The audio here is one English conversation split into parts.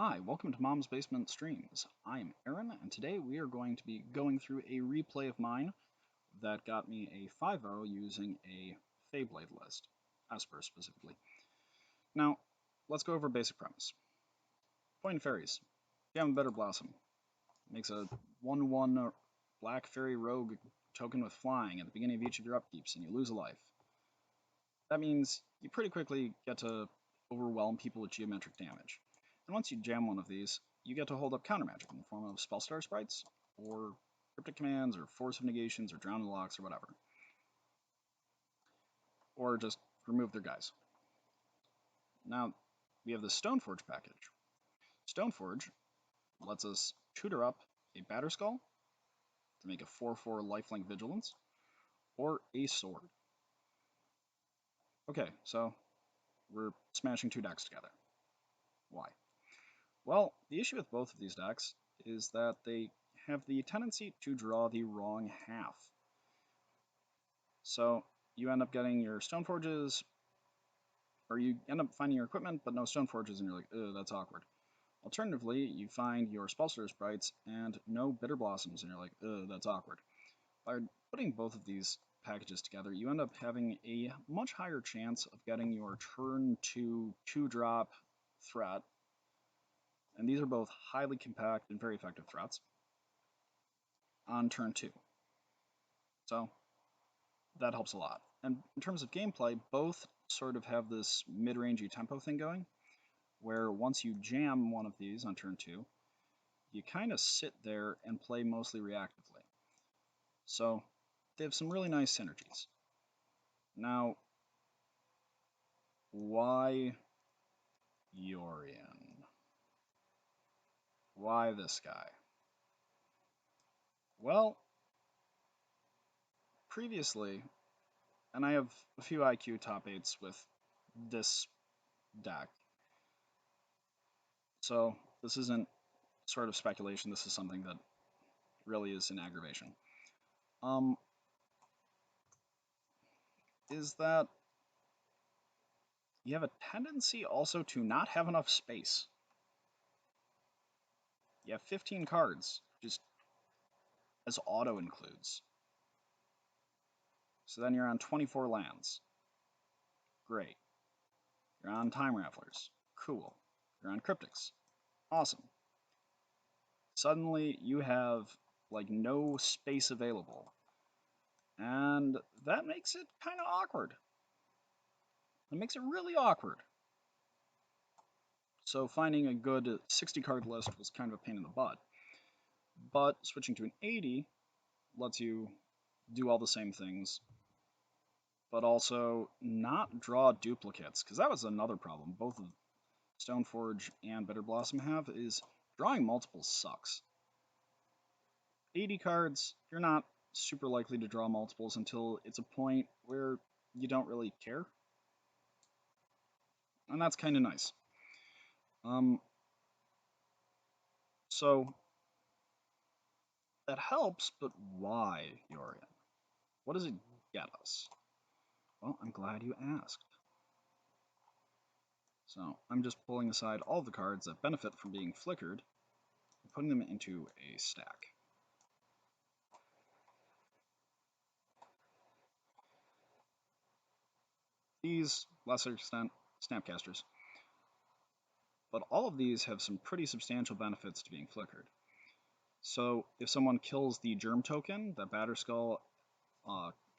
Hi, welcome to Mom's Basement Streams. I'm Aaron, and today we are going to be going through a replay of mine that got me a 5-0 using a Faerie-Blade list, Esper specifically. Now, let's go over basic premise. Point fairies. You have a better Blossom. Makes a 1/1 black fairy rogue token with flying at the beginning of each of your upkeeps, and you lose a life. That means you pretty quickly get to overwhelm people with geometric damage. And once you jam one of these, you get to hold up counter magic in the form of Spellstar Sprites, or Cryptic Commands, or Force of Negations, or Drowning Locks, or whatever. Or just remove their guys. Now, we have the Stoneforge package. Stoneforge lets us tutor up a Batterskull to make a 4/4 lifelink Vigilance, or a sword. Okay, so we're smashing two decks together. Why? Well, the issue with both of these decks is that they have the tendency to draw the wrong half. So you end up getting your Stoneforges, or you end up finding your equipment but no Stoneforges, and you're like, ugh, that's awkward. Alternatively, you find your Spellstar Sprites and no Bitter Blossoms, and you're like, ugh, that's awkward. By putting both of these packages together, you end up having a much higher chance of getting your turn 2 2-drop threat. And these are both highly compact and very effective threats on turn 2. So that helps a lot. And in terms of gameplay, both sort of have this mid-rangey tempo thing going, where once you jam one of these on turn 2, you kind of sit there and play mostly reactively. So they have some really nice synergies. Now, why Yorion? Why this guy? Well, previously, and I have a few IQ top 8s with this deck, so this isn't sort of speculation, this is something that really is an aggravation. Is that you have a tendency also to not have enough space. You have 15 cards, just as auto includes. So then you're on 24 lands. Great. You're on Time Ravelers. Cool. You're on Cryptics. Awesome. Suddenly you have like no space available. And that makes it kind of awkward. It makes it really awkward. So finding a good 60 card list was kind of a pain in the butt. But switching to an 80 lets you do all the same things, but also not draw duplicates, because that was another problem both of Stoneforge and Bitter Blossom have, is drawing multiples sucks. 80 cards, you're not super likely to draw multiples until it's a point where you don't really care. And that's kind of nice. So that helps, but why Yorion? What does it get us? Well, I'm glad you asked. So I'm just pulling aside all the cards that benefit from being flickered and putting them into a stack. These, lesser extent, Snapcasters. But all of these have some pretty substantial benefits to being flickered. So if someone kills the germ token that Batterskull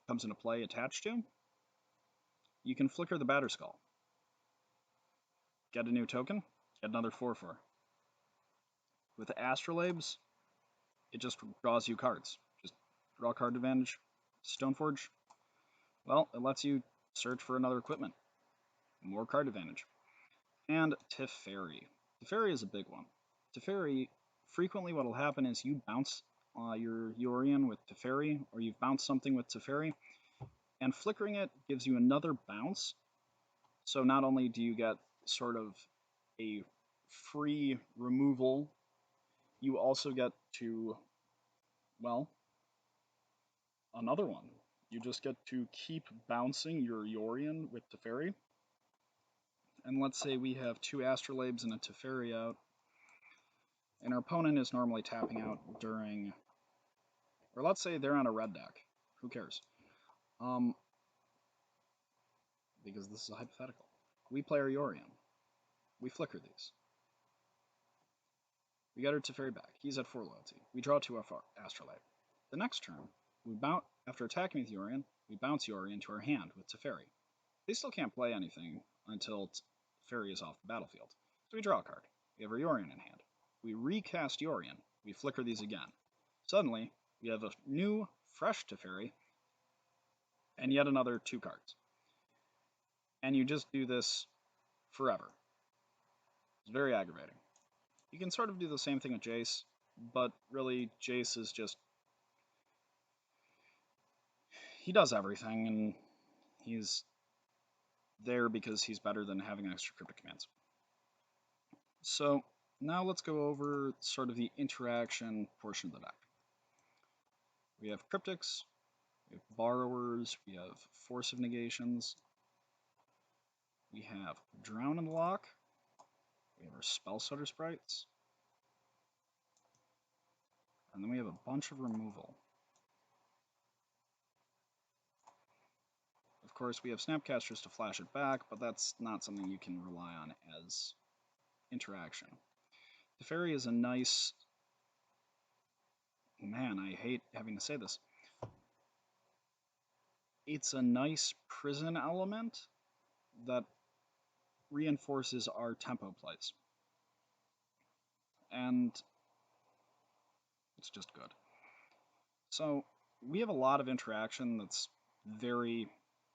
comes into play attached to, you can flicker the Batterskull. Get a new token, get another 4/4. With the Astrolabes, it just draws you cards. Just draw card advantage. Stoneforge, well, it lets you search for another equipment. More card advantage. And Teferi. Teferi is a big one. Teferi, frequently what will happen is you bounce your Yorion with Teferi, or you've bounced something with Teferi, and flickering it gives you another bounce. So not only do you get sort of a free removal, you also get to, well, another one. You just get to keep bouncing your Yorion with Teferi. And let's say we have two Astrolabes and a Teferi out. and our opponent is normally tapping out during, or let's say they're on a red deck. Who cares? Because this is a hypothetical. We play our Yorion. We flicker these. We get our Teferi back. He's at 4 loyalty. We draw 2 off our Astrolabe. The next turn, after attacking with Yorion, we bounce Yorion to our hand with Teferi. They still can't play anything until Teferi is off the battlefield. So we draw a card. We have our Yorion in hand. We recast Yorion. We flicker these again. Suddenly, we have a new, fresh Teferi, and yet another 2 cards. And you just do this forever. It's very aggravating. You can sort of do the same thing with Jace, but really, Jace is just... he does everything, and he's there because he's better than having extra cryptic commands. So, now let's go over sort of the interaction portion of the deck. We have Cryptics, we have Borrowers, we have Force of Negations, we have Drown in the Lock, we have our Spellstutter Sprites, and then we have a bunch of removal. Of course, we have Snapcasters to flash it back, but that's not something you can rely on as interaction. Teferi is a nice... man, I hate having to say this. It's a nice prison element that reinforces our tempo plays. And it's just good. So we have a lot of interaction that's very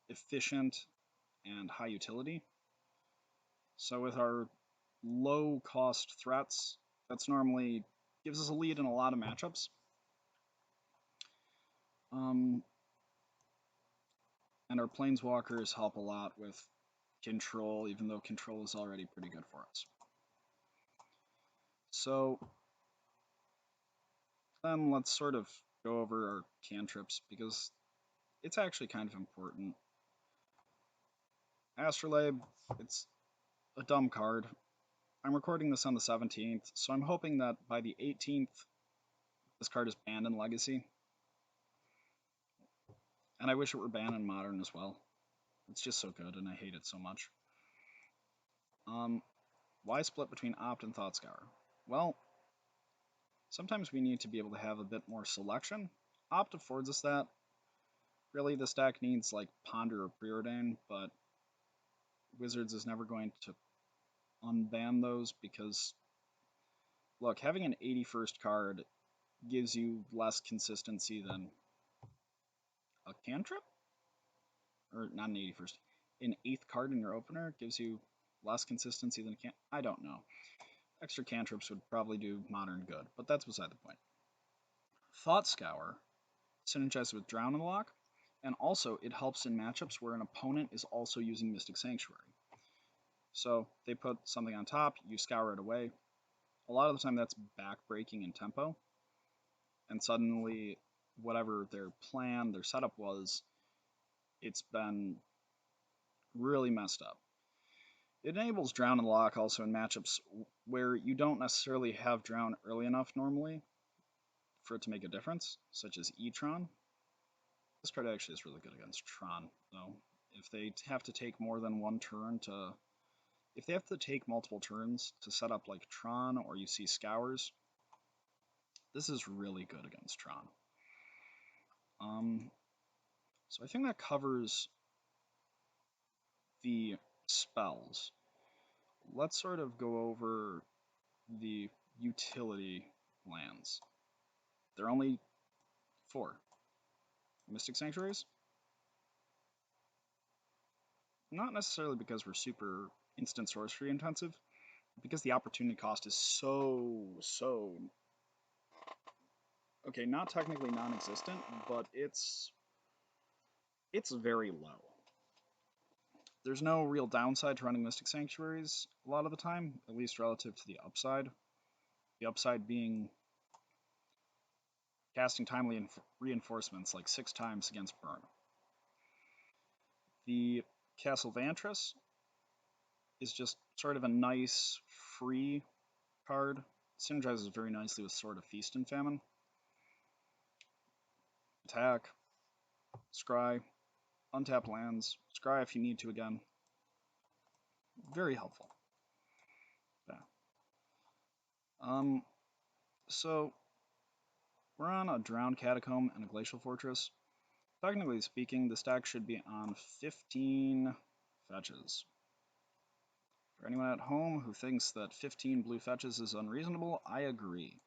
efficient and high utility. So with our low cost threats, that's normally gives us a lead in a lot of matchups. And our Planeswalkers help a lot with control, even though control is already pretty good for us. So then let's sort of go over our cantrips, because it's actually kind of important. Astrolabe, it's a dumb card. I'm recording this on the 17th, so I'm hoping that by the 18th, this card is banned in Legacy. And I wish it were banned in Modern as well. It's just so good, and I hate it so much. Why split between Opt and Thoughtscour? Well, sometimes we need to be able to have a bit more selection. Opt affords us that. Really, this deck needs like Ponder or Preordain, but Wizards is never going to unban those because, look, having an 81st card gives you less consistency than a cantrip? Or not an 81st. An 8th card in your opener gives you less consistency than a cantrip? I don't know. Extra cantrips would probably do Modern good, but that's beside the point. Thoughtscour synergizes with Drown in the Lock, and also it helps in matchups where an opponent is also using Mystic Sanctuary. So they put something on top, you scour it away. A lot of the time that's backbreaking in tempo, and suddenly whatever their plan, their setup was, it's been really messed up. It enables Drown in the Lock also in matchups where you don't necessarily have Drown early enough normally for it to make a difference, such as G Tron. This card actually is really good against Tron, though. If they have to take more than one turn to... if they have to take multiple turns to set up like Tron, or you see Scours, this is really good against Tron. So I think that covers the spells. Let's sort of go over the utility lands. There are only 4. Mystic Sanctuaries? Not necessarily because we're super instant sorcery intensive, because the opportunity cost is so... okay, not technically non-existent, but it's very low. There's no real downside to running Mystic Sanctuaries a lot of the time, at least relative to the upside. The upside being casting timely reinforcements like 6 times against burn. The Castle Vantress is just sort of a nice, free card Synergizes very nicely with Sword of Feast and Famine. Attack, scry, untap lands, scry if you need to again. Very helpful. Yeah. So we're on a Drowned Catacomb and a Glacial Fortress. Technically speaking, this deck should be on 15 fetches. For anyone at home who thinks that 15 blue fetches is unreasonable, I agree.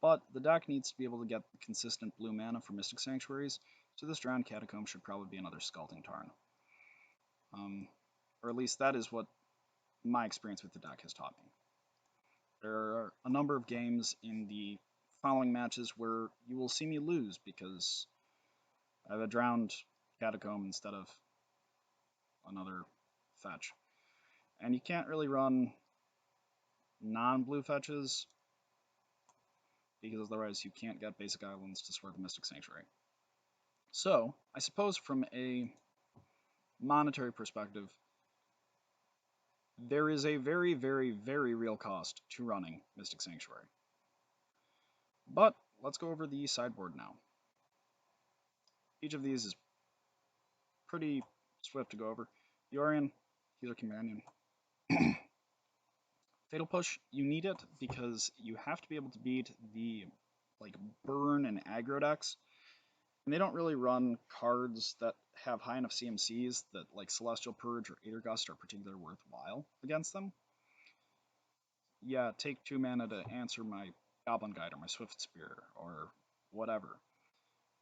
But the deck needs to be able to get consistent blue mana for Mystic Sanctuaries, so this Drowned Catacomb should probably be another Scalding Tarn. Or at least that is what my experience with the deck has taught me. There are a number of games in the following matches where you will see me lose because I have a Drowned Catacomb instead of another fetch. And you can't really run non-blue fetches because otherwise you can't get basic islands to sword the Mystic Sanctuary. So, I suppose from a monetary perspective, there is a very, very, very real cost to running Mystic Sanctuary. But let's go over the sideboard now. Each of these is pretty swift to go over. Yorion, he's our companion. Fatal Push, you need it because you have to be able to beat the burn and aggro decks. And they don't really run cards that have high enough CMCs that Celestial Purge or Aether Gust are particularly worthwhile against them. Yeah, take 2 mana to answer my Goblin Guide or my Swift Spear or whatever.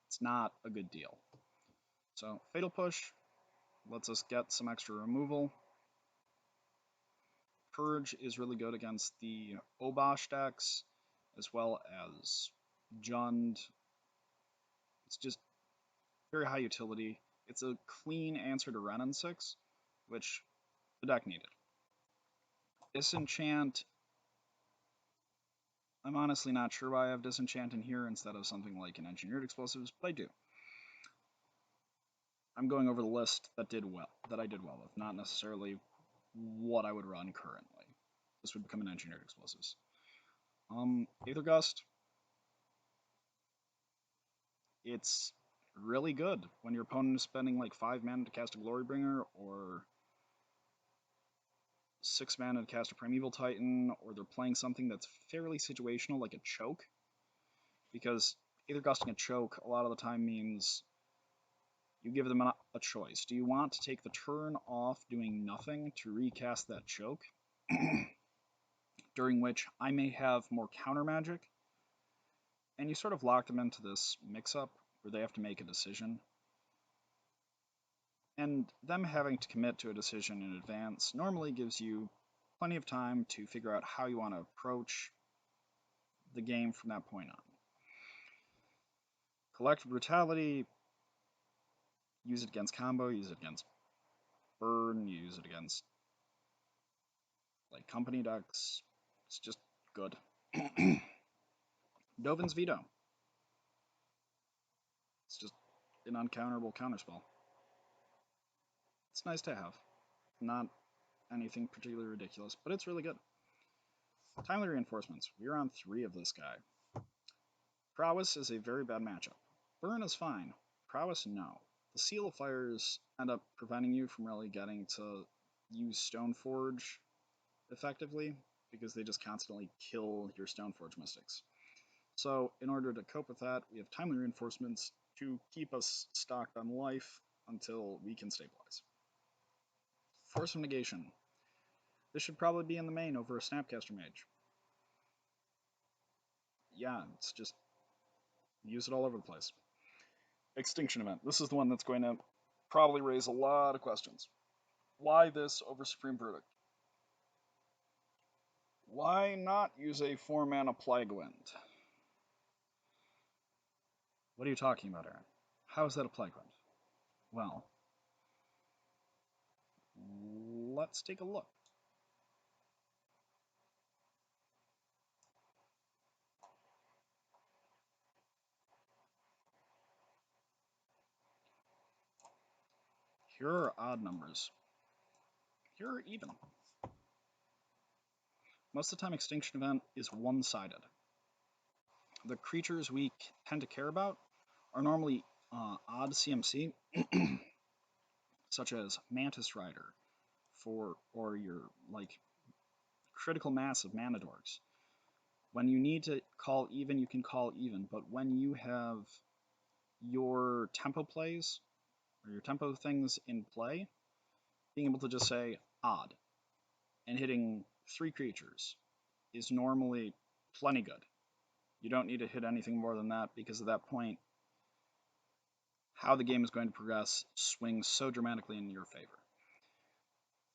It's not a good deal. So Fatal Push lets us get some extra removal. Purge is really good against the Obosh decks, as well as Jund. It's just very high utility. It's a clean answer to Renin 6, which the deck needed. Disenchant, I'm honestly not sure why I have Disenchant in here instead of something like an Engineered Explosives, but I do. I'm going over the list that I did well with, not necessarily what I would run currently. This would become an Engineered Explosives. Aether Gust. It's really good when your opponent is spending 5 mana to cast a Glorybringer, or 6 mana to cast a Primeval Titan, or they're playing something that's fairly situational like a Choke. Because Aether Gusting a Choke a lot of the time means you give them a choice. Do you want to take the turn off doing nothing to recast that Choke, during which I may have more counter magic, and you sort of lock them into this mix-up where they have to make a decision. And them having to commit to a decision in advance normally gives you plenty of time to figure out how you want to approach the game from that point on. Collective Brutality, use it against combo, use it against burn, use it against company decks. It's just good. Dovin's Veto. It's just an uncounterable counterspell. It's nice to have. Not anything particularly ridiculous, but it's really good. Timely Reinforcements. We're on 3 of this guy. Prowess is a very bad matchup. Burn is fine. Prowess, no. The Seal of Fires end up preventing you from really getting to use Stoneforge effectively, because they just constantly kill your Stoneforge Mystics. So in order to cope with that, we have Timely Reinforcements to keep us stocked on life until we can stabilize. Force of Negation. This should probably be in the main over a Snapcaster Mage. Yeah, it's just use it all over the place. Extinction Event. This is the one that's going to probably raise a lot of questions. Why this over Supreme Verdict? Why not use a 4-mana Plague Wind? What are you talking about, Aaron? How is that a Plague Wind? Well, let's take a look. Here are odd numbers. Here are even. most of the time Extinction Event is one-sided. The creatures we tend to care about are normally odd CMC, such as Mantis Rider, or your like critical mass of mana dorks. When you need to call even, you can call even, but when you have your tempo plays or your tempo things in play, being able to just say odd and hitting 3 creatures is normally plenty good. You don't need to hit anything more than that because at that point, how the game is going to progress swings so dramatically in your favor.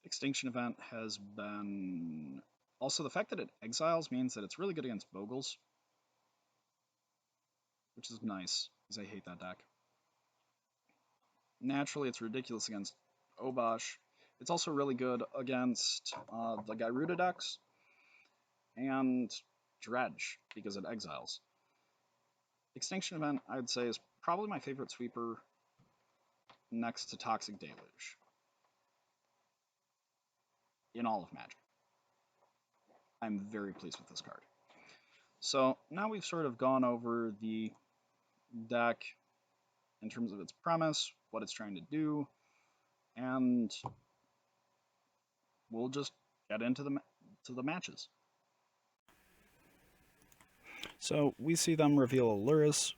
Extinction Event has been... Also, the fact that it exiles means that it's really good against Boggles, which is nice, because I hate that deck. Naturally, it's ridiculous against Obosh. It's also really good against the Gyruda decks and Dredge, because it exiles. Extinction Event, I would say, is probably my favorite sweeper next to Toxic Deluge in all of Magic. I'm very pleased with this card. So now we've sort of gone over the deck in terms of its premise, what it's trying to do, and we'll just get into the matches. So we see them reveal a Lurris,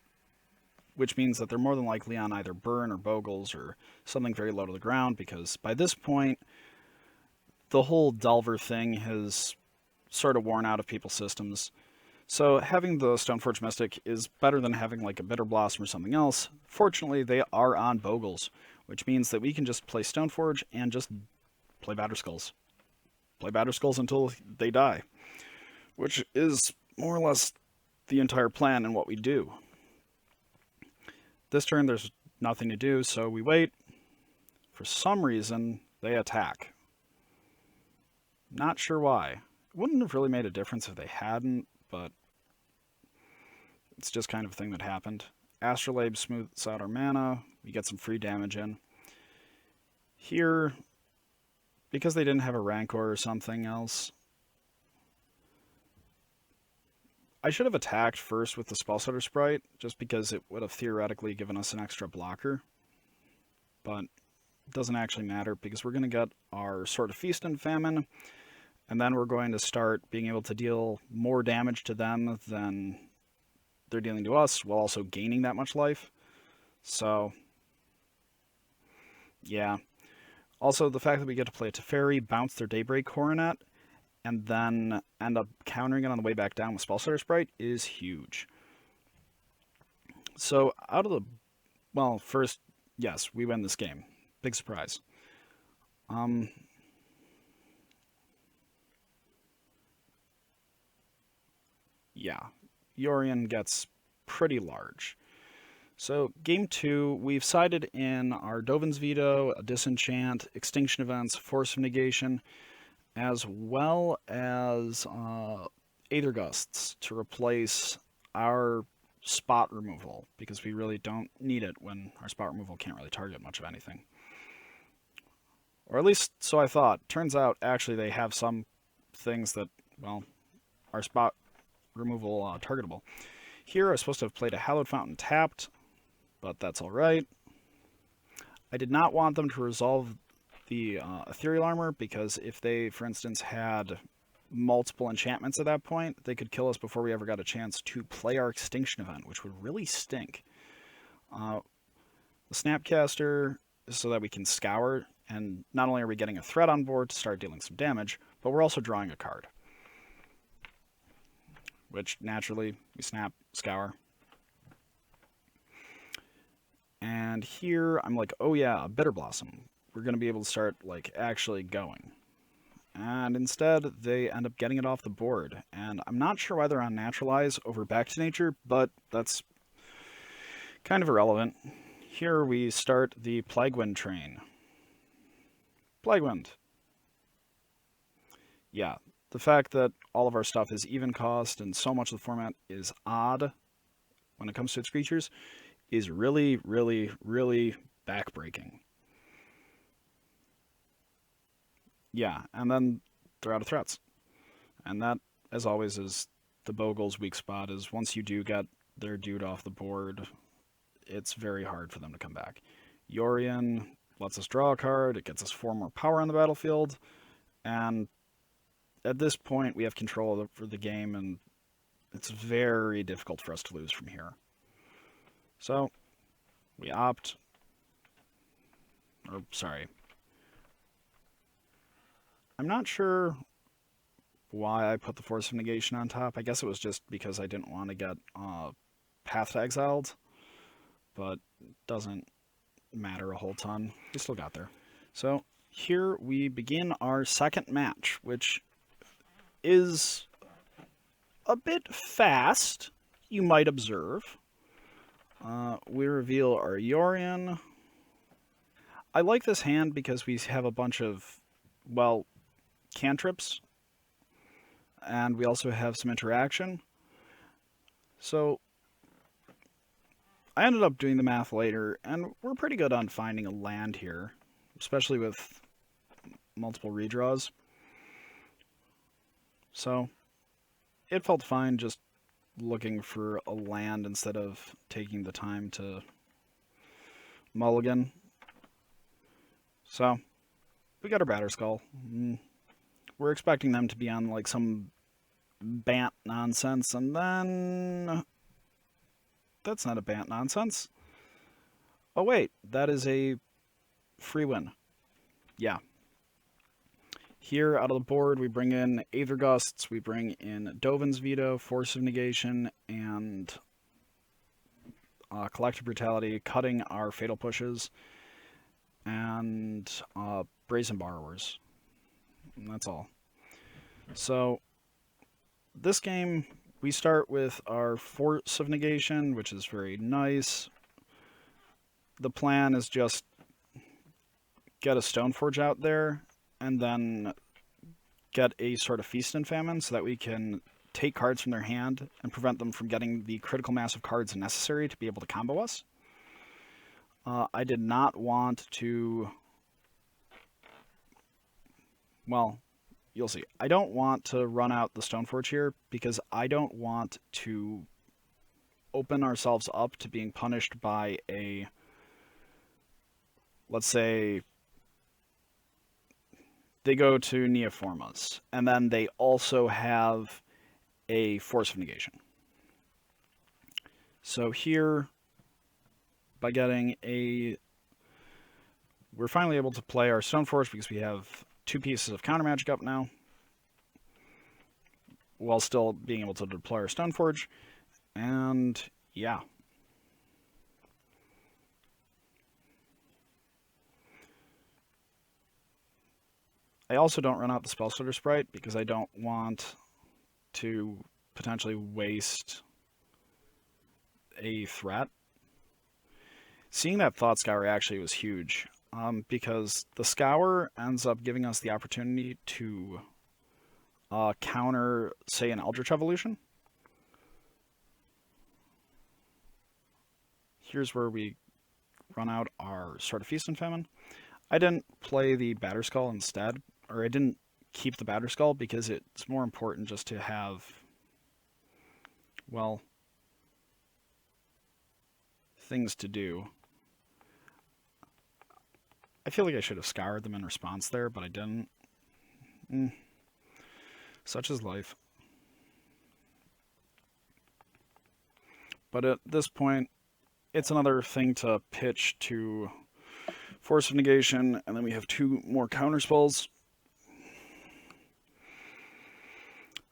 which means that they're more than likely on either Burn or Boggles or something very low to the ground, because by this point, the whole Delver thing has sort of worn out of people's systems. So having the Stoneforge Mystic is better than having like a Bitter Blossom or something else. Fortunately, they are on Boggles, which means that we can just play Stoneforge and just play Batterskulls. Play Batterskulls until they die, which is more or less the entire plan and what we do. This turn, there's nothing to do, so we wait. For some reason, they attack. Not sure why. It wouldn't have really made a difference if they hadn't, but it's just kind of a thing that happened. Astrolabe smooths out our mana. We get some free damage in. Here, because they didn't have a Rancor or something else, I should have attacked first with the Spellstutter Sprite, just because it would have theoretically given us an extra blocker. But it doesn't actually matter, because we're going to get our Sword of Feast and Famine, and then we're going to start being able to deal more damage to them than they're dealing to us, while also gaining that much life. So, yeah. Also, the fact that we get to play a Teferi, bounce their Daybreak Coronet, and then end up countering it on the way back down with Spellstutter Sprite is huge. So, out of the... Well, first, yes, we win this game. Big surprise. Yeah, Yorion gets pretty large. So, game 2, we've sided in our Dovin's Veto, a Disenchant, Extinction Events, Force of Negation, as well as Aether Gusts to replace our spot removal, because we really don't need it when our spot removal can't really target much of anything. Or at least, so I thought. Turns out, actually, they have some things that, well, are spot removal targetable. Here, I was supposed to have played a Hallowed Fountain tapped, but that's alright. I did not want them to resolve the Ethereal Armor, because if they, for instance, had multiple enchantments at that point, they could kill us before we ever got a chance to play our Extinction Event, which would really stink. The Snapcaster is so that we can scour, and not only are we getting a threat on board to start dealing some damage, but we're also drawing a card. Which, naturally, we snap, scour. And here, I'm like, oh yeah, a Bitter Blossom. We're going to be able to start, like, actually going. And instead, they end up getting it off the board. And I'm not sure why they're on Naturalize over Back to Nature, but that's kind of irrelevant. Here we start the Plaguewind train. Plaguewind. Yeah, the fact that all of our stuff is even cost and so much of the format is odd when it comes to its creatures is really, really, really backbreaking. Yeah, and then they're out of threats. And that, as always, is the Boggles' weak spot, is once you do get their dude off the board, it's very hard for them to come back. Yorion lets us draw a card, it gets us 4 more power on the battlefield, and at this point we have control over the game, and it's very difficult for us to lose from here. So, we opt... Or, sorry. I'm not sure why I put the Force of Negation on top. I guess it was just because I didn't want to get Path to Exiled, but doesn't matter a whole ton. We still got there. So here we begin our second match, which is a bit fast, you might observe. We reveal our Yorion. I like this hand because we have a bunch of, well, cantrips, and we also have some interaction. So I ended up doing the math later, and we're pretty good on finding a land here, especially with multiple redraws. So it felt fine just looking for a land instead of taking the time to mulligan. So we got our Batterskull. We're expecting them to be on like some Bant nonsense, and then that's not a Bant nonsense. Oh wait, that is a free win. Yeah. Here out of the board we bring in Aether Gusts, we bring in Dovin's Veto, Force of Negation, and Collective Brutality, cutting our Fatal Pushes, and Brazen Borrowers. And that's all. So this game, we start with our Force of Negation, which is very nice. The plan is just get a Stoneforge out there, and then get a sort of Feast and Famine so that we can take cards from their hand and prevent them from getting the critical mass of cards necessary to be able to combo us. I did not want to... Well, you'll see. I don't want to run out the Stoneforge here because I don't want to open ourselves up to being punished by a... Let's say they go to Neoformas, and then they also have a Force of Negation. So here, by getting a... We're finally able to play our Stoneforge because we have 2 pieces of counter magic up now, while still being able to deploy our Stoneforge. And yeah. I also don't run out the Spellstutter Sprite because I don't want to potentially waste a threat. Seeing that Thought Scour actually was huge, because the Scour ends up giving us the opportunity to counter, say, an Eldritch Evolution. Here's where we run out our Sword of Feast and Famine. I didn't play the Batterskull instead, or I didn't keep the Batterskull because it's more important just to have, well, things to do. I feel like I should have scoured them in response there, but I didn't. Such is life. But at this point, it's another thing to pitch to Force of Negation, and then we have 2 more counter spells,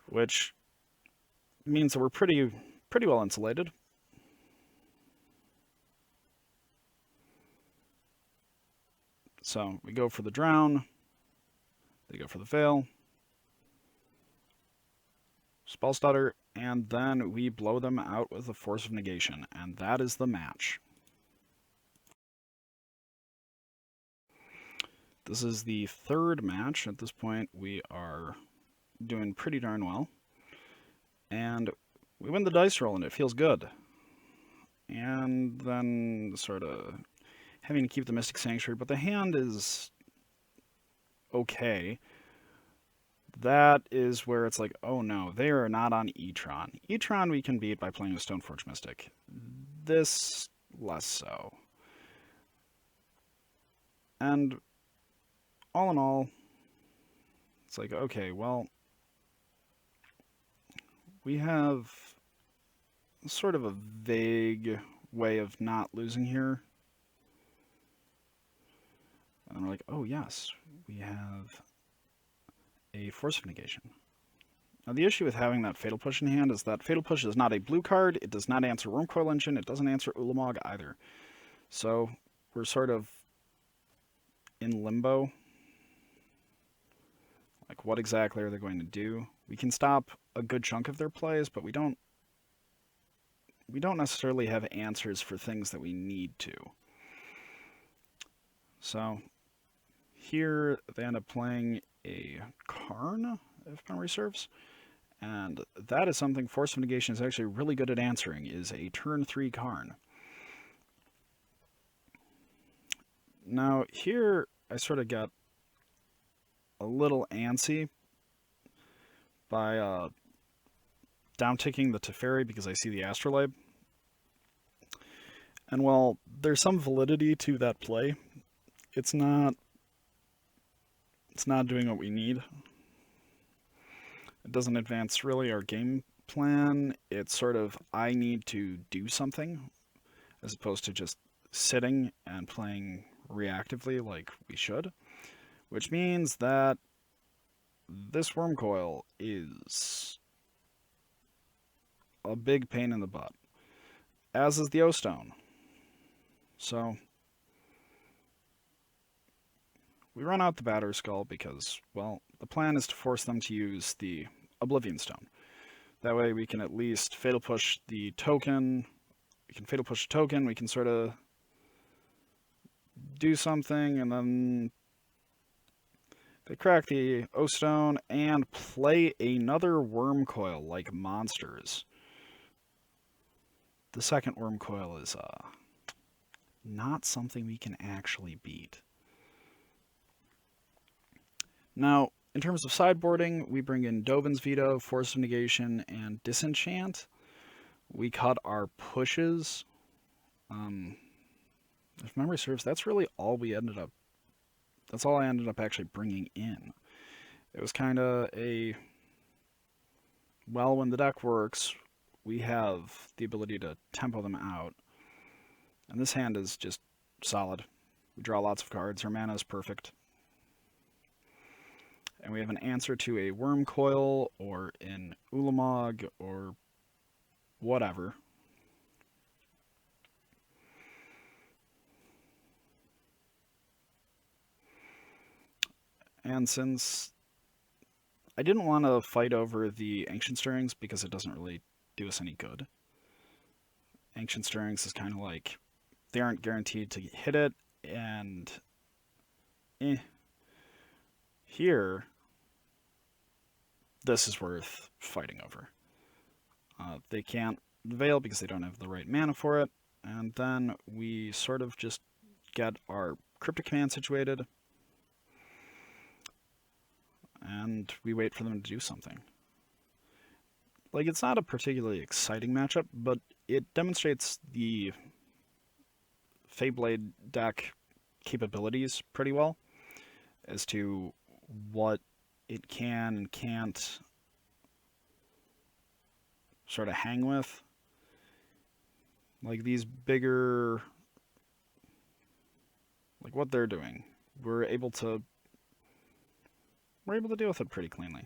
which means that we're pretty well insulated. So we go for the Drown, they go for the Veil, Spell Stutter, and then we blow them out with a Force of Negation, and that is the match. This is the 3rd match. At this point, we are doing pretty darn well. And we win the dice roll, and it feels good. And then sort of having to keep the Mystic Sanctuary, but the hand is okay. that is where it's like, oh no, they are not on E Tron. E Tron we can beat by playing a Stoneforge Mystic. This, less so. And all in all, it's like, okay, well, we have sort of a vague way of not losing here. And we're like, oh yes, we have a Force of Negation. Now the issue with having that Fatal Push in hand is that Fatal Push is not a blue card, it does not answer Wormcoil Engine, it doesn't answer Ulamog either. So we're sort of in limbo. Like, what exactly are they going to do? We can stop a good chunk of their plays, but we don't necessarily have answers for things that we need to. So here they end up playing a Karn, if memory serves. And that is something Force of Negation is actually really good at answering, is a turn 3 Karn. Now here I sort of got a little antsy by down-ticking the Teferi because I see the Astrolabe. And while there's some validity to that play, it's not doing what we need. It doesn't advance really our game plan. It's sort of, I need to do something, as opposed to just sitting and playing reactively like we should. Which means that this Wormcoil is a big pain in the butt. As is the O-Stone. So we run out the Batterskull because, well, the plan is to force them to use the Oblivion Stone. That way we can at least Fatal Push the token. We can Fatal Push the token, we can sort of do something, and then they crack the O-Stone and play another Wormcoil like monsters. The second Wormcoil is not something we can actually beat. Now, in terms of sideboarding, we bring in Dovin's Veto, Force of Negation, and Disenchant. We cut our pushes. If memory serves, that's really all we ended up... That's all I ended up actually bringing in. It was kind of a... Well, when the deck works, we have the ability to tempo them out. And this hand is just solid. We draw lots of cards. Our mana is perfect. And we have an answer to a Wormcoil or an Ulamog or whatever. And since I didn't want to fight over the Ancient Stirrings because it doesn't really do us any good. Ancient Stirrings is kind of like, they aren't guaranteed to hit it, and here, this is worth fighting over. They can't Veil because they don't have the right mana for it, and then we sort of just get our Cryptic Command situated, and we wait for them to do something. Like, it's not a particularly exciting matchup, but it demonstrates the Faerie-Blade deck capabilities pretty well as to what it can and can't sort of hang with. Like, these bigger... Like, what they're doing. We're able to deal with it pretty cleanly.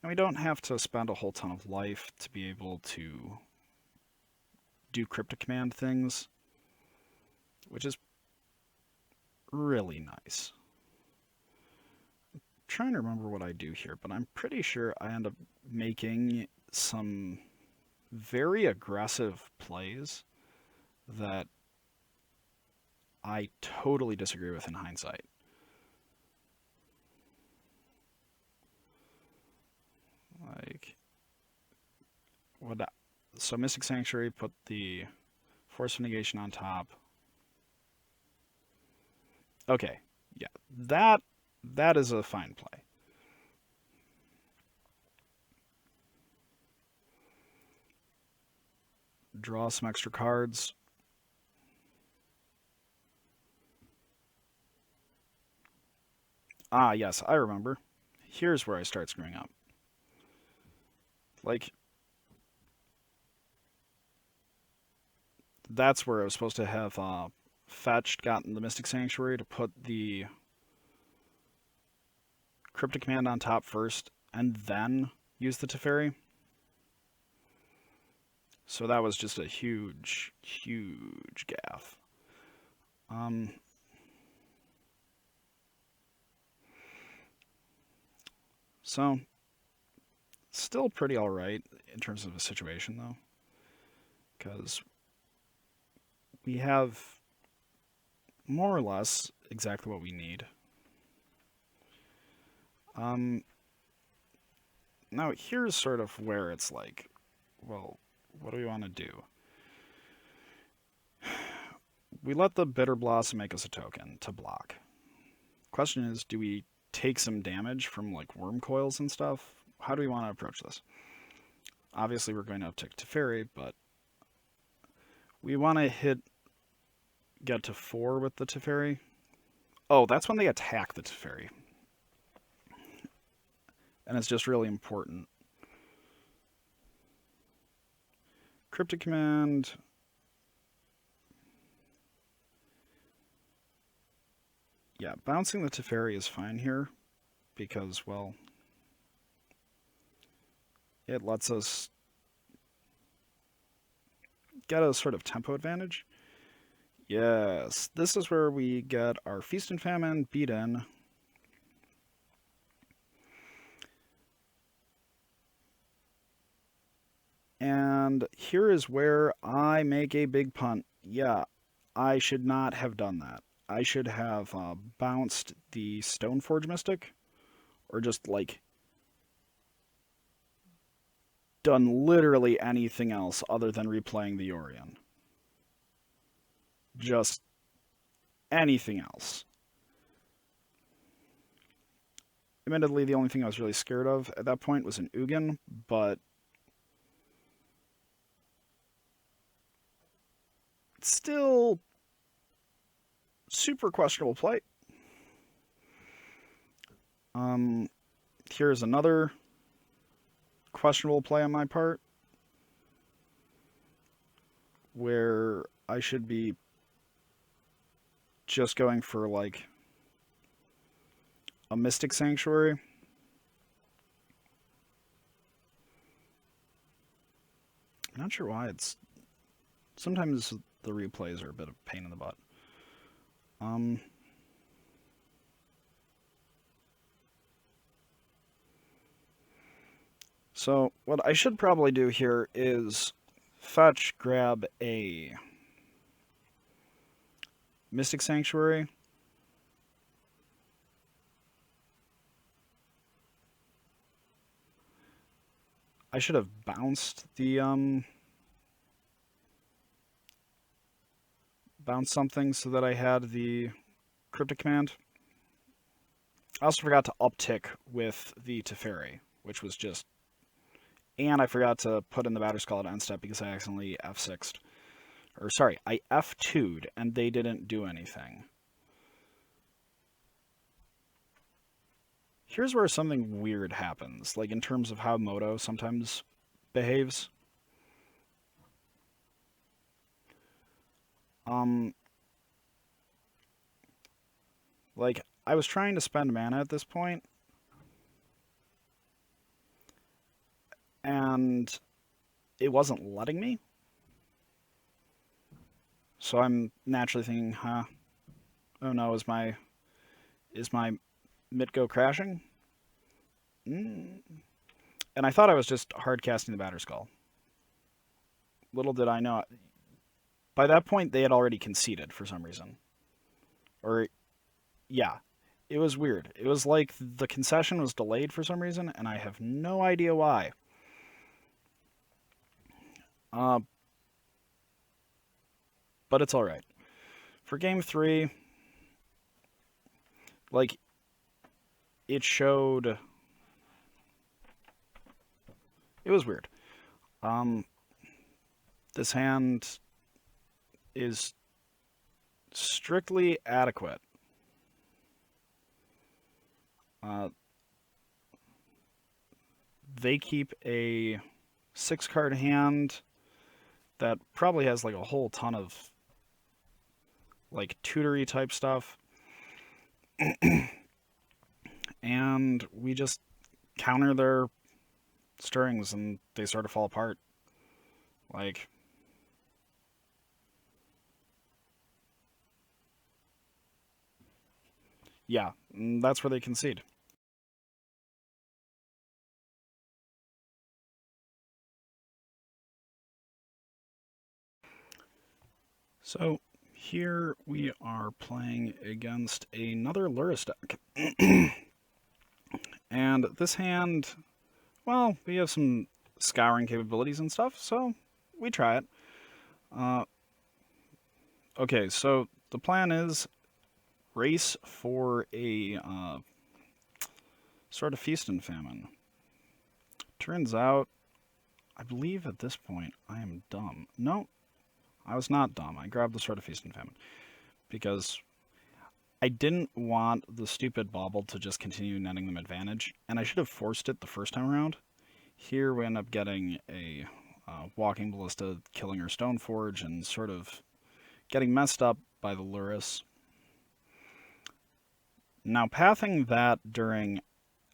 And we don't have to spend a whole ton of life to be able to do Cryptic Command things, which is really nice. I'm trying to remember what I do here, but I'm pretty sure I end up making some very aggressive plays that I totally disagree with in hindsight. Like, so Mystic Sanctuary, put the Force of Negation on top. Okay, yeah, that is a fine play. draw some extra cards. Ah, yes, I remember. Here's where I start screwing up. Like, that's where I was supposed to have fetched, gotten the Mystic Sanctuary to put the Cryptic Command on top first, and then use the Teferi. So that was just a huge, huge gaffe. So, still pretty alright in terms of a situation, though. Because we have more or less exactly what we need. Now, here's sort of where it's like, well, what do we want to do? We let the Bitter Blossom make us a token to block. Question is, do we take some damage from like worm coils and stuff? How do we want to approach this? Obviously, we're going to uptick Teferi, but we want to get to 4 with the Teferi. Oh, that's when they attack the Teferi. And it's just really important. Cryptic Command. Yeah, bouncing the Teferi is fine here because, well, it lets us get a sort of tempo advantage. Yes, this is where we get our Feast and Famine beat-in. And here is where I make a big punt. Yeah, I should not have done that. I should have bounced the Stoneforge Mystic, or just, like, done literally anything else other than replaying the Yorion. Just anything else. Admittedly, the only thing I was really scared of at that point was an Ugin, but still super questionable play. Here's another questionable play on my part, where I should be just going for, like, a Mystic Sanctuary. I'm not sure why it's... Sometimes the replays are a bit of a pain in the butt. So, what I should probably do here is fetch, grab a Mystic Sanctuary. I should have bounced the, bounce something so that I had the Cryptic Command. I also forgot to uptick with the Teferi, which was just... And I forgot to put in the Batterskull at end step because I accidentally F6'd. Or, sorry, I F2'd and they didn't do anything. Here's where something weird happens, like in terms of how Moto sometimes behaves. Like, I was trying to spend mana at this point, and it wasn't letting me. So I'm naturally thinking, huh, oh no, is my MTGO crashing? And I thought I was just hard casting the Batterskull. Little did I know, by that point they had already conceded for some reason. Or, yeah, it was weird. It was like the concession was delayed for some reason, and I have no idea why. But it's alright. For game 3, like, it showed... It was weird. This hand is strictly adequate. They keep a 6-card hand that probably has like a whole ton of like tutory type stuff. And we just counter their stirrings and they sort of fall apart. Like, yeah, that's where they concede. So here we are playing against another Lurris deck. And this hand, well, we have some scouring capabilities and stuff, so we try it. Okay, so the plan is race for a sort of feast and famine. Turns out, I believe at this point I am dumb. No, I was not dumb. I grabbed the sort of feast and famine because I didn't want the stupid bauble to just continue netting them advantage, and I should have forced it the first time around. Here we end up getting a walking ballista, killing her Stoneforge, and sort of getting messed up by the Lurris. Now, pathing that during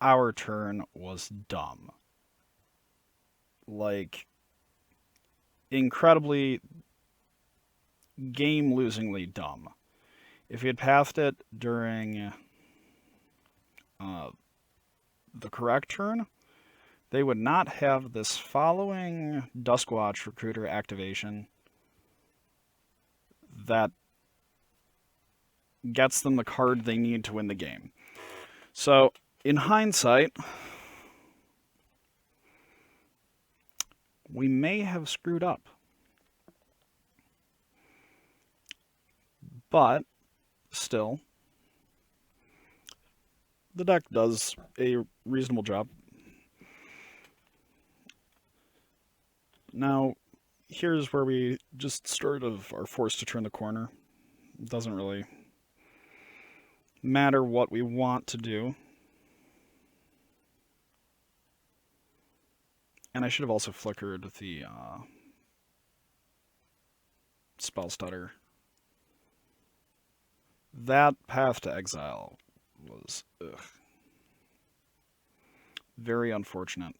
our turn was dumb. Like, incredibly game-losingly dumb. If he had pathed it during the correct turn, they would not have this following Duskwatch Recruiter activation that gets them the card they need to win the game. So, in hindsight, we may have screwed up. But, still, the deck does a reasonable job. Now, here's where we just sort of are forced to turn the corner. It doesn't really matter what we want to do. And I should have also flickered the spell stutter. That path to exile was very unfortunate.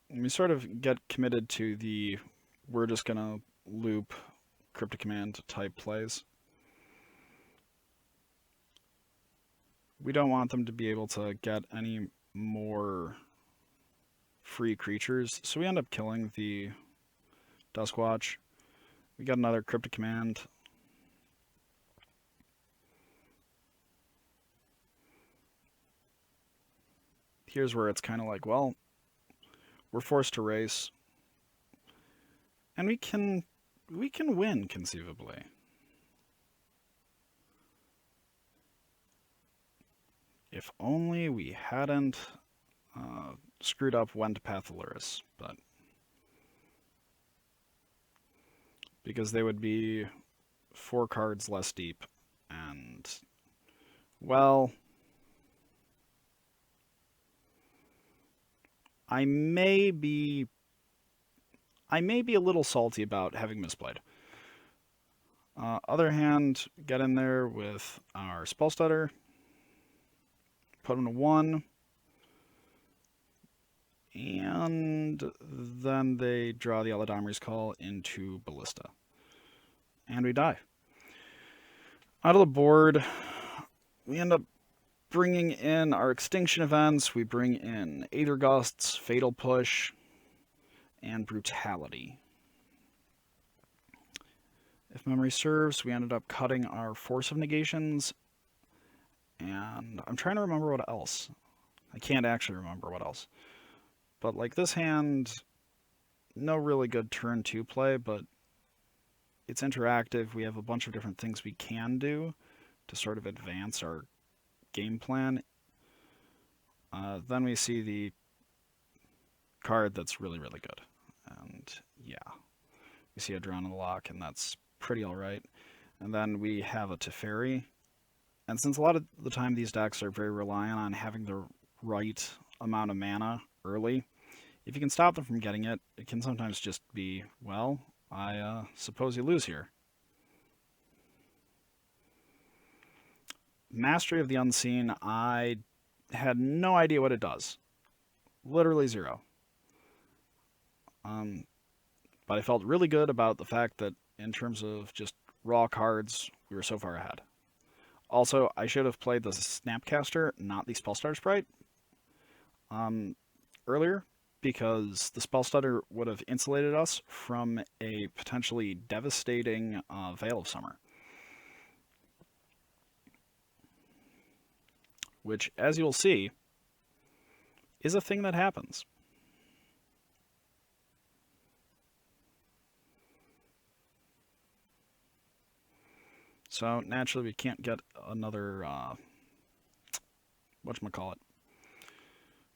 And we sort of get committed to the we're just gonna loop Cryptic Command type plays. We don't want them to be able to get any more free creatures, so we end up killing the Duskwatch. We got another Cryptic Command. Here's where it's kind of like, well, we're forced to race. And we can win, conceivably. If only we hadn't screwed up when to path the Lurris, but because they would be 4 cards less deep, and, well, I may be a little salty about having misplayed. Other hand, get in there with our spell stutter, put him to 1, and then they draw the Eladamri's Call into Ballista. And we die. Out of the board, we end up bringing in our extinction events. We bring in Aether Gusts, Fatal Push, and Brutality. If memory serves, we ended up cutting our Force of Negations, and I'm trying to remember what else. I can't actually remember what else. But like this hand, no really good turn 2 play, but it's interactive. We have a bunch of different things we can do to sort of advance our game plan. Then we see the card that's really, really good. And yeah, we see a Drown in the Lock, and that's pretty alright. And then we have a Teferi. And since a lot of the time these decks are very reliant on having the right amount of mana early, if you can stop them from getting it, it can sometimes just be, well, I suppose you lose here. Mastery of the Unseen, I had no idea what it does. Literally zero. But I felt really good about the fact that in terms of just raw cards, we were so far ahead. Also, I should have played the Snapcaster, not the Spellstutter Sprite, earlier, because the Spellstutter would have insulated us from a potentially devastating Veil of Summer. Which, as you'll see, is a thing that happens. So, naturally, we can't get another, whatchamacallit.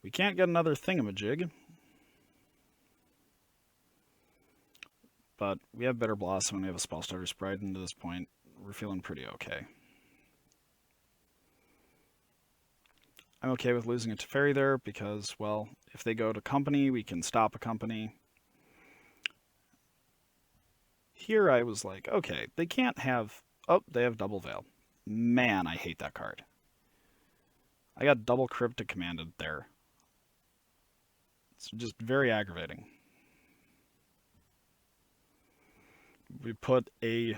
We can't get another thingamajig. But we have Bitter Blossom and we have a Spellstutter Sprite, and to this point, we're feeling pretty okay. I'm okay with losing a Teferi there because, well, if they go to Company, we can stop a Company. Here I was like, okay, they can't have... Oh, they have Double Veil. Man, I hate that card. I got double Cryptic commanded there. It's just very aggravating. We put a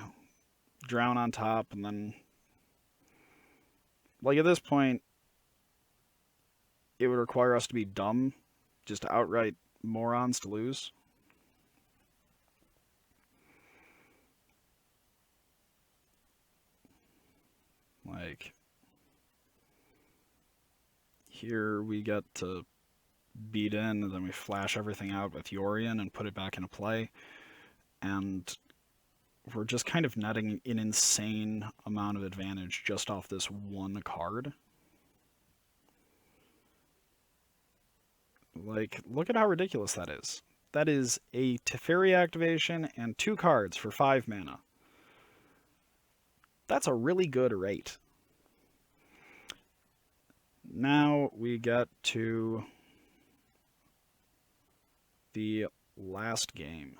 Drown on top, and then... Like, at this point, it would require us to be dumb, just outright morons to lose. Like, here we get to beat in, and then we flash everything out with Yorion and put it back into play. And we're just kind of netting an insane amount of advantage just off this one card. Like, look at how ridiculous that is. That is a Teferi activation and 2 cards for 5 mana. That's a really good rate. Now we get to the last game.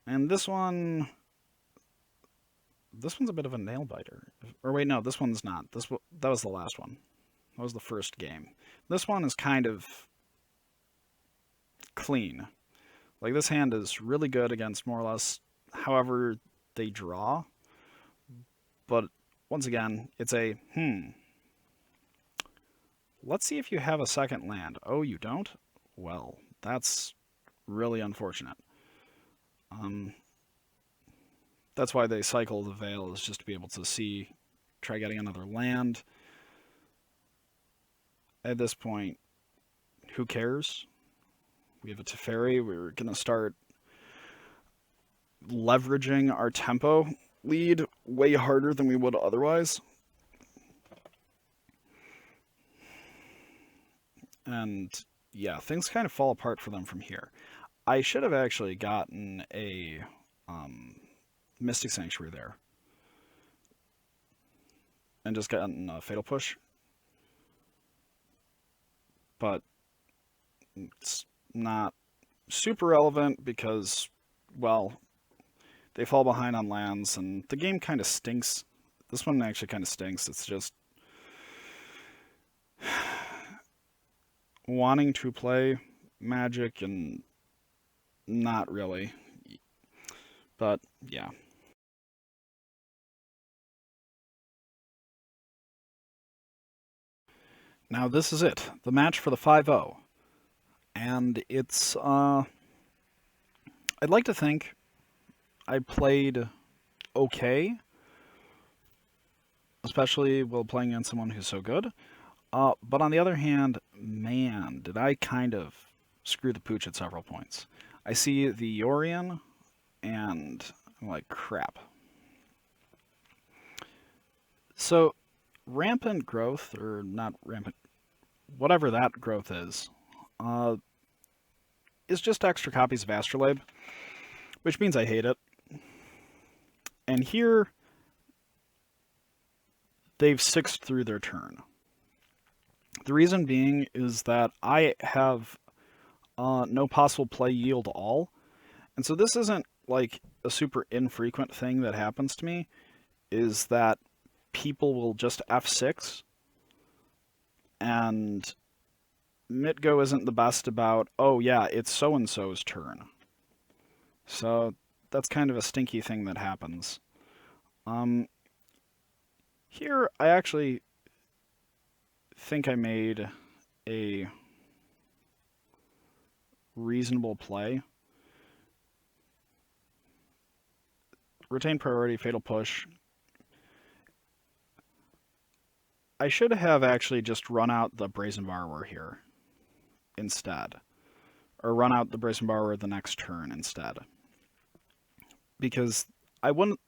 And this one's a bit of a nail biter. Or wait, no, this one's not. That was the last one. That was the first game. This one is kind of clean. Like, this hand is really good against more or less however they draw. But once again, it's a, let's see if you have a second land. Oh, you don't? Well, that's really unfortunate. That's why they cycle the Veil, is just to be able to try getting another land. At this point, who cares? We have a Teferi. We're going to start leveraging our tempo lead way harder than we would otherwise. And yeah, things kind of fall apart for them from here. I should have actually gotten a Mystic Sanctuary there. And just gotten a Fatal Push. But it's not super relevant because, well, they fall behind on lands, and the game kind of stinks. This one actually kind of stinks. It's just wanting to play Magic and not really. But, yeah. Now this is it. The match for the 5-0. And it's, I'd like to think I played okay, especially while playing against someone who's so good. But on the other hand, man, did I kind of screw the pooch at several points. I see the Yorion, and I'm like, crap. So, rampant growth, or not rampant, whatever that growth is, is just extra copies of Astrolabe, which means I hate it. And here, they've 6'd through their turn. The reason being is that I have no possible play yield at all. And so this isn't like a super infrequent thing that happens to me, is that people will just F6 and MTGO isn't the best about, oh yeah, it's so-and-so's turn. So that's kind of a stinky thing that happens. Here, I actually think I made a reasonable play. Retain priority, fatal push. I should have actually just run out the Brazen Borrower here instead. Or run out the Brazen Borrower the next turn instead. Because I wouldn't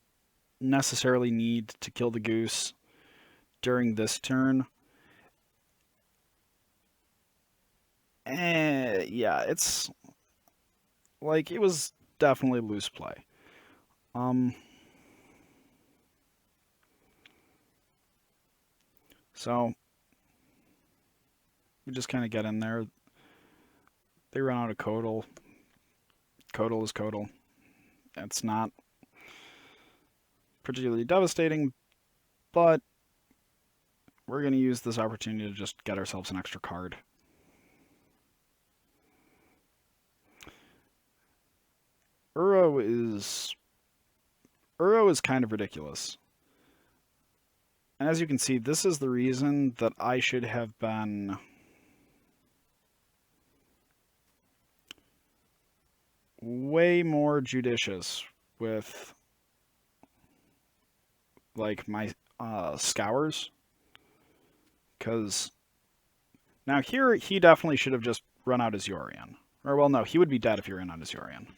necessarily need to kill the goose during this turn. Yeah, it's like, it was definitely loose play. So we just kind of get in there. They run out of Codal. Codal is Codal. It's not particularly devastating, but we're going to use this opportunity to just get ourselves an extra card. Uro is kind of ridiculous. And as you can see, this is the reason that I should have been way more judicious with like my scours. Because now here, he definitely should have just run out his Yorion. Or, well, no, he would be dead if he ran out his Yorion.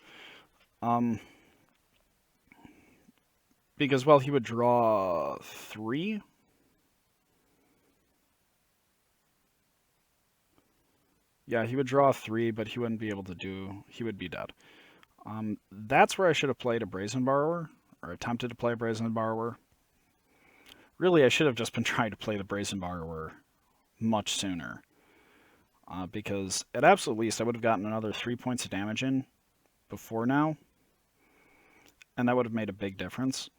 Because, well, he would draw 3. Yeah, he would draw 3, but he wouldn't be able to do... He would be dead. That's where I should have played a Brazen Borrower, or attempted to play a Brazen Borrower. Really, I should have just been trying to play the Brazen Borrower much sooner. Because at absolute least, I would have gotten another 3 points of damage in before now. And that would have made a big difference.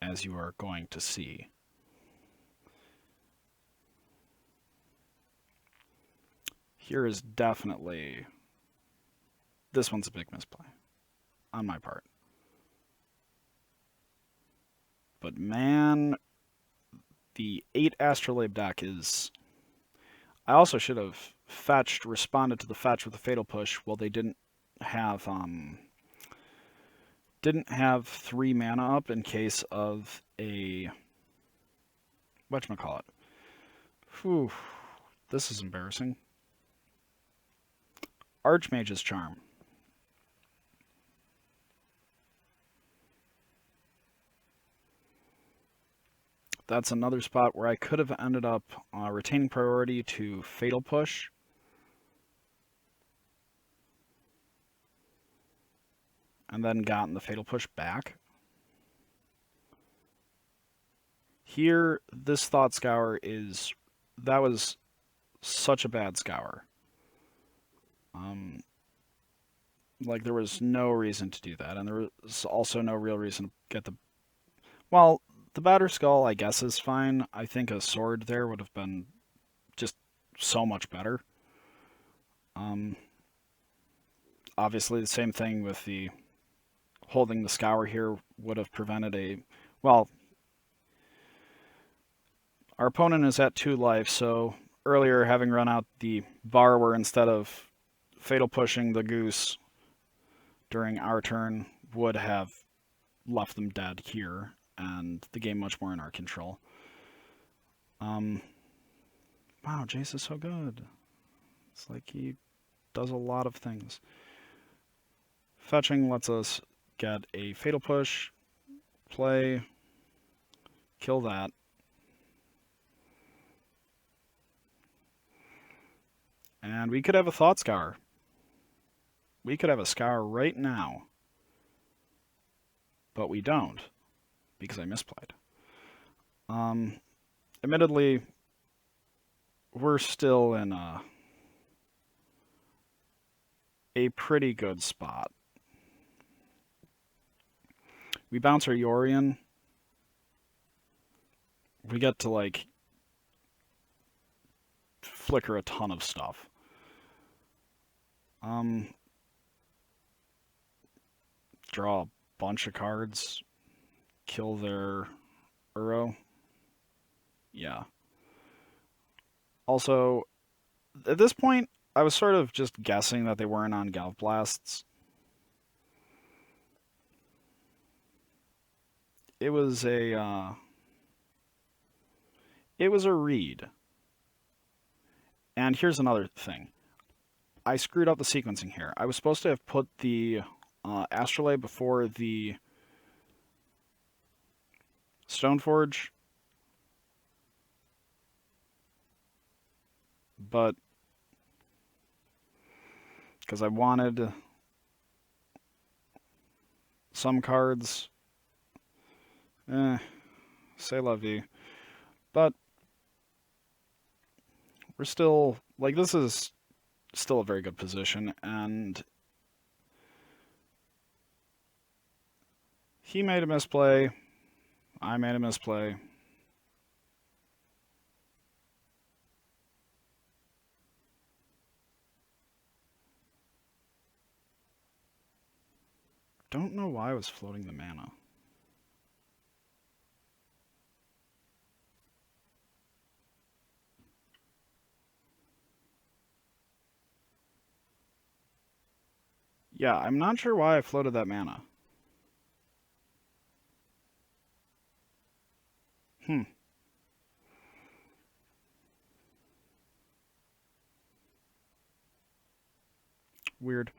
As you are going to see. Here is definitely... This one's a big misplay. On my part. But man... The 8 Astrolabe deck is... I also should have responded to the fetch with a Fatal Push. Well, they didn't have 3 mana up in case of a... Whatchamacallit? Whew. This is embarrassing. Archmage's Charm. That's another spot where I could have ended up retaining priority to Fatal Push. And then gotten the Fatal Push back. Here, this Thought Scour is... That was such a bad Scour. Like, there was no reason to do that. And there was also no real reason to get the... Well, the Batter Skull, I guess, is fine. I think a sword there would have been just so much better. Obviously, the same thing with the... Holding the Scour here would have prevented a... Well, our opponent is at 2 life, so earlier having run out the Borrower instead of Fatal Pushing the Goose during our turn would have left them dead here, and the game much more in our control. Wow, Jace is so good. It's like he does a lot of things. Fetching lets us get a Fatal Push, play, kill that. And we could have a Thought Scour. We could have a Scour right now. But we don't, because I misplayed. Admittedly, we're still in a pretty good spot. We bounce our Yorion. We get to, like, flicker a ton of stuff. Draw a bunch of cards. Kill their Uro. Yeah. Also, at this point, I was sort of just guessing that they weren't on Galv Blasts. It was a read. And here's another thing. I screwed up the sequencing here. I was supposed to have put the Astrolabe before the Stoneforge, but because I wanted some cards, c'est la vie. But we're still, like, this is still a very good position, and he made a misplay, I made a misplay. Don't know why I was floating the mana. Yeah, I'm not sure why I floated that mana. Weird.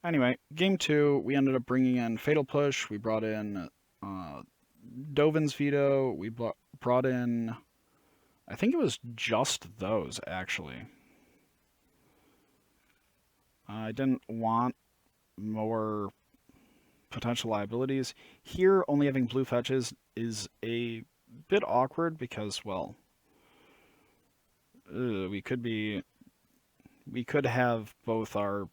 Anyway, game 2, we ended up bringing in Fatal Push. We brought in Dovin's Veto. We brought in, I think it was just those, actually. I didn't want more potential liabilities. Here, only having blue fetches is a bit awkward because, well, we could have both our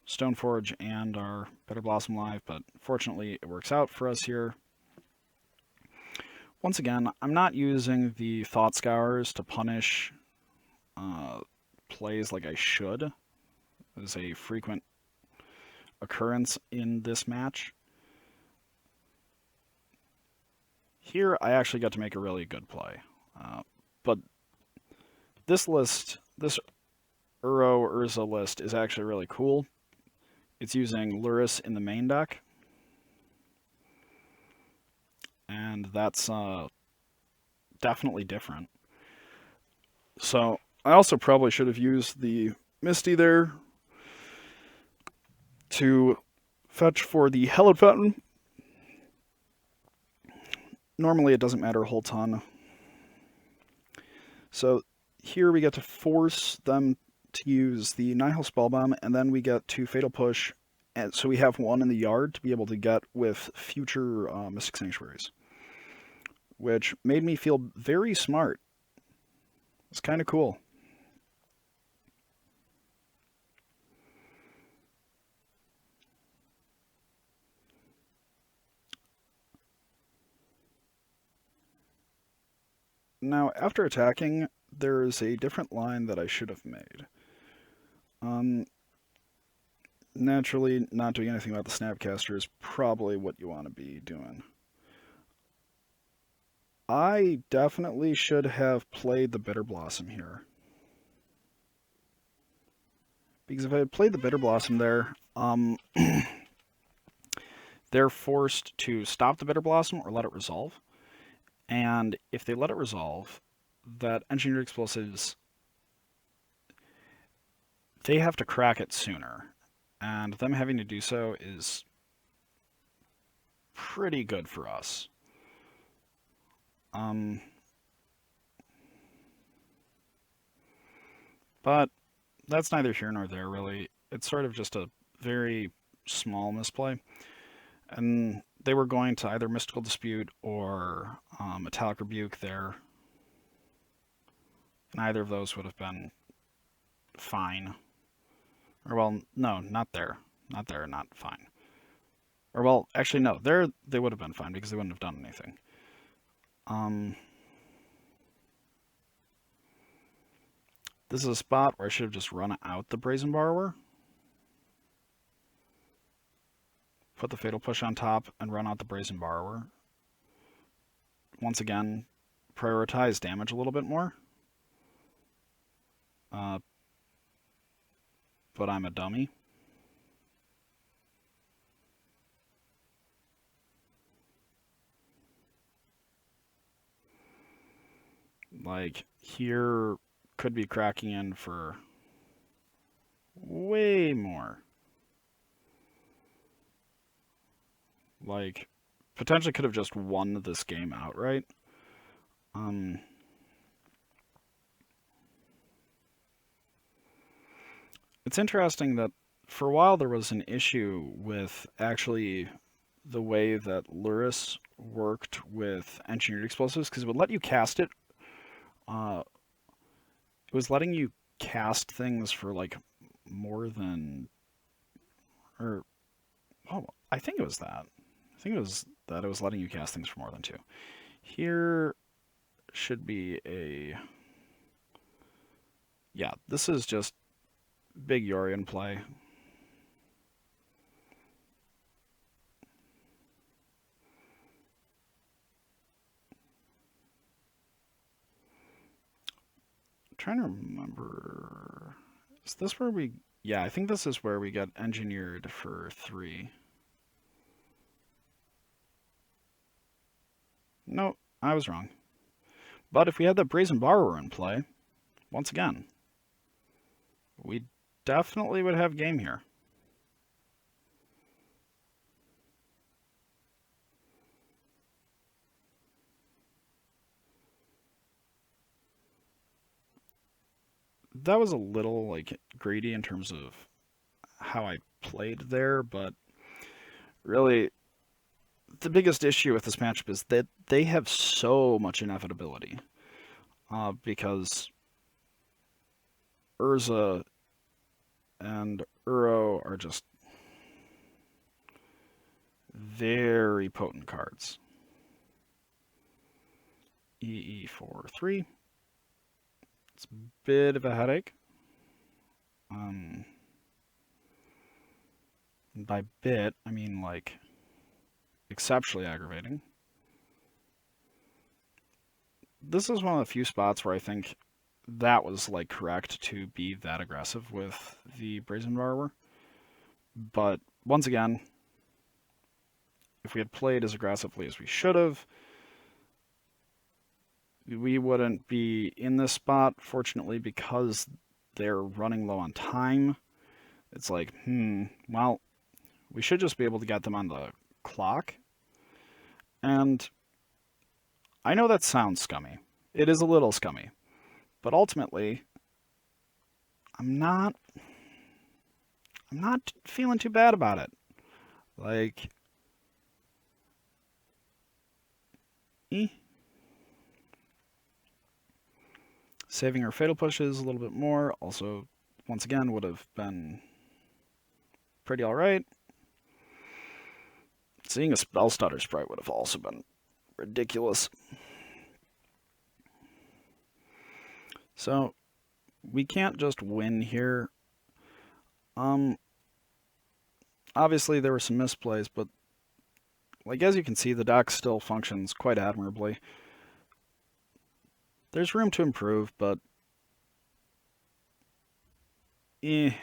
Stoneforge and our Bitter Blossom live, but fortunately it works out for us here. Once again, I'm not using the Thought Scours to punish plays like I should. As a frequent occurrence in this match. Here, I actually got to make a really good play. But this list, this Urza list, is actually really cool. It's using Lurris in the main deck. And that's definitely different. So, I also probably should have used the Misty there to fetch for the Hallowed Fountain. Normally it doesn't matter a whole ton. So here we get to force them to use the Nihil Spellbomb, and then we get to Fatal Push, and so we have one in the yard to be able to get with future Mystic Sanctuaries. Which made me feel very smart. It's kind of cool. Now, after attacking, there's a different line that I should have made. Naturally, not doing anything about the Snapcaster is probably what you want to be doing. I definitely should have played the Bitter Blossom here. Because if I had played the Bitter Blossom there, they're forced to stop the Bitter Blossom or let it resolve. And if they let it resolve, that Engineered Explosives, they have to crack it sooner. And them having to do so is pretty good for us. But that's neither here nor there, really. It's sort of just a very small misplay. And they were going to either Mystical Dispute or Metallic Rebuke there. And either of those would have been fine. Or, well, no, not there. Not there, not fine. Or, well, actually, no. There, they would have been fine because they wouldn't have done anything. This is a spot where I should have just run out the Brazen Borrower. Put the Fatal Push on top and run out the Brazen Borrower. Once again, prioritize damage a little bit more. But I'm a dummy. Like, here could be cracking in for way more. Like, potentially could have just won this game outright. It's interesting that for a while there was an issue with actually the way that Lurris worked with engineered explosives, because it would let you cast it. It was letting you cast things for like more than, or oh, I think it was that. I think it was that it was letting you cast things for more than 2. Here should be a, yeah, this is just big Yorion play. I'm trying to remember, is this where we, yeah, I think this is where we got engineered for 3. No, I was wrong. But if we had the Brazen Borrower in play, once again, we definitely would have game here. That was a little like greedy in terms of how I played there, but really the biggest issue with this matchup is that they have so much inevitability. Because Urza and Uro are just very potent cards. EE4-3. It's a bit of a headache. By bit, I mean like exceptionally aggravating. This is one of the few spots where I think that was like correct to be that aggressive with the Brazen Borrower. But once again, if we had played as aggressively as we should have, we wouldn't be in this spot. Fortunately, because they're running low on time, it's like, well, we should just be able to get them on the clock. And I know that sounds scummy. It is a little scummy. But ultimately, I'm not feeling too bad about it. Like, saving our Fatal Pushes a little bit more. Also, once again, would have been pretty alright. Seeing a Spell Stutter Sprite would have also been ridiculous. So, we can't just win here. Obviously, there were some misplays, but like as you can see, the deck still functions quite admirably. There's room to improve, but a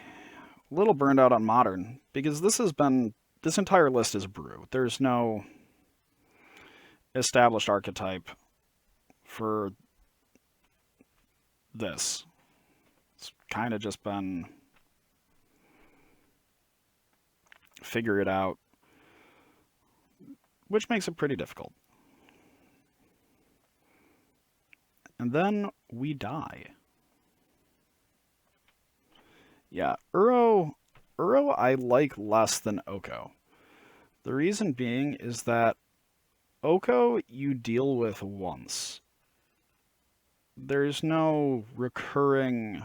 little burned out on Modern, because this entire list is brew. There's no established archetype for this. It's kind of just been figure it out, which makes it pretty difficult. And then we die. Yeah, Uro I like less than Oko. The reason being is that Oko you deal with once. There's no recurring,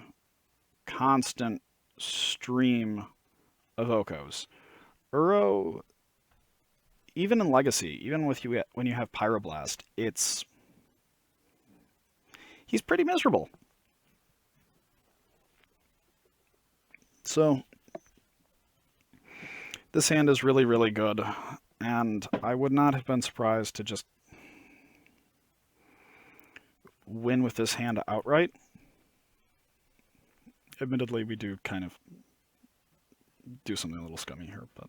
constant stream of Okos. Uro, even in Legacy, even with you when you have Pyroblast, he's pretty miserable. So this hand is really, really good, and I would not have been surprised to just win with this hand outright. Admittedly, we do kind of do something a little scummy here, but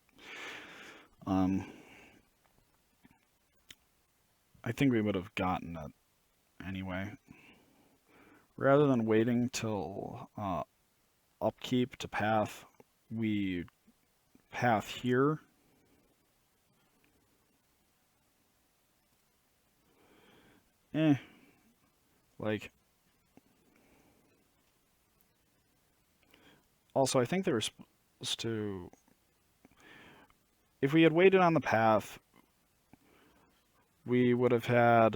I think we would have gotten it anyway. Rather than waiting till upkeep to path, we path here. Like, also I think they were supposed to, if we had waited on the path, we would have had,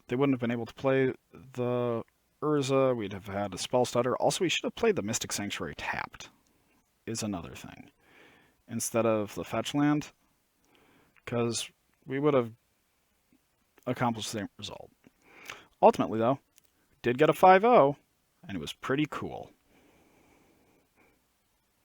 they wouldn't have been able to play the Urza, we'd have had a spell stutter. Also, we should have played the Mystic Sanctuary tapped, is another thing, instead of the fetch land, because we would have accomplished the same result. Ultimately, though, did get a 5-0, and it was pretty cool.